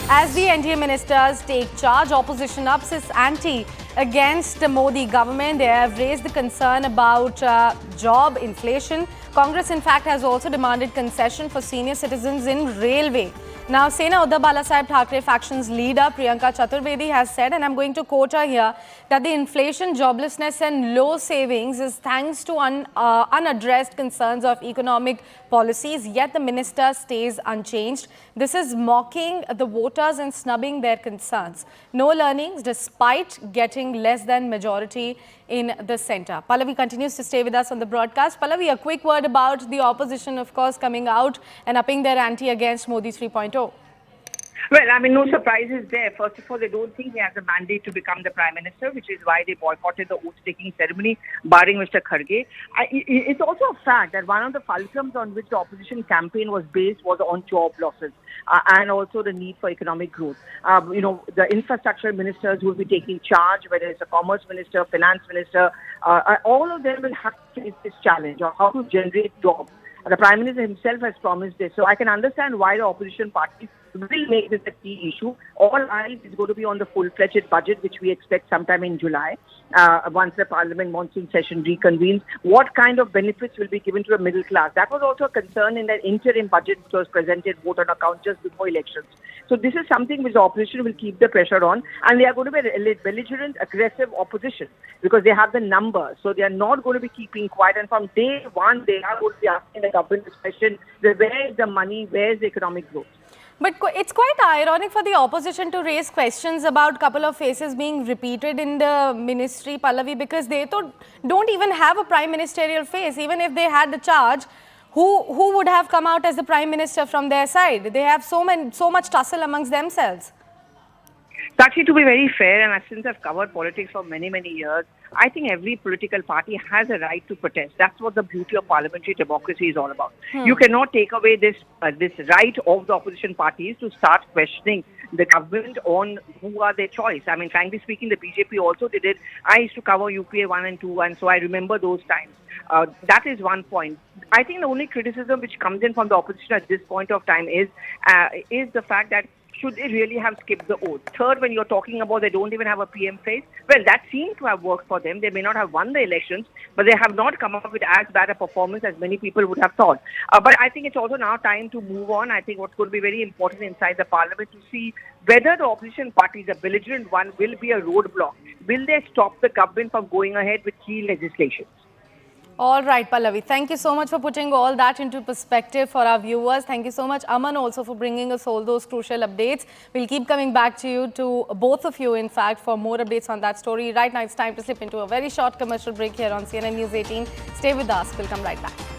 As the NDA ministers take charge, opposition ups its ante against the Modi government. They have raised the concern about job inflation. Congress, in fact, has also demanded concession for senior citizens in railway. Now, Sena Uddhav Balasaheb Thackeray faction's leader Priyanka Chaturvedi has said, and I'm going to quote her here, that the inflation, joblessness and low savings is thanks to unaddressed concerns of economic policies, yet the minister stays unchanged. This is mocking the voters and snubbing their concerns. No learnings despite getting less than majority in the centre. Pallavi continues to stay with us on the broadcast. Pallavi, a quick word about the opposition, of course, coming out and upping their ante against Modi 3.0. Well, I mean, no surprises there. First of all, they don't think he has a mandate to become the Prime Minister, which is why they boycotted the oath-taking ceremony, barring Mr. Kharge. It's also a fact that one of the fulcrums on which the opposition campaign was based was on job losses and also the need for economic growth. The infrastructure ministers who will be taking charge, whether it's a commerce minister, finance minister, all of them will have to face this challenge of how to generate jobs. The Prime Minister himself has promised this. So I can understand why the opposition parties will make this a key issue. All eyes is going to be on the full-fledged budget, which we expect sometime in July, once the Parliament monsoon session reconvenes. What kind of benefits will be given to the middle class? That was also a concern in the interim budget which was presented, vote on account, just before elections. So this is something which the opposition will keep the pressure on, and they are going to be a belligerent, aggressive opposition because they have the numbers. So they are not going to be keeping quiet, and from day one, they are going to be asking the government this question: where is the money? Where is the economic growth? But it's quite ironic for the opposition to raise questions about a couple of faces being repeated in the ministry, Pallavi, because they don't even have a prime ministerial face. Even if they had the charge, who would have come out as the prime minister from their side? They have so much tussle amongst themselves. Actually, to be very fair, and since I've covered politics for many, many years, I think every political party has a right to protest. That's what the beauty of parliamentary democracy is all about. You cannot take away this right of the opposition parties to start questioning the government on who are their choice. I mean, frankly speaking, the BJP also did it. I used to cover UPA 1 and 2, and so I remember those times. That is one point. I think the only criticism which comes in from the opposition at this point of time is the fact that should they really have skipped the oath? Third, when you're talking about they don't even have a PM face, well, that seemed to have worked for them. They may not have won the elections, but they have not come up with as bad a performance as many people would have thought. But I think it's also now time to move on. I think what's going to be very important inside the parliament to see whether the opposition parties, the belligerent one, will be a roadblock. Will they stop the government from going ahead with key legislation? All right, Pallavi. Thank you so much for putting all that into perspective for our viewers. Thank you so much, Aman, also for bringing us all those crucial updates. We'll keep coming back to you, to both of you, in fact, for more updates on that story. Right now, it's time to slip into a very short commercial break here on CNN News 18. Stay with us. We'll come right back.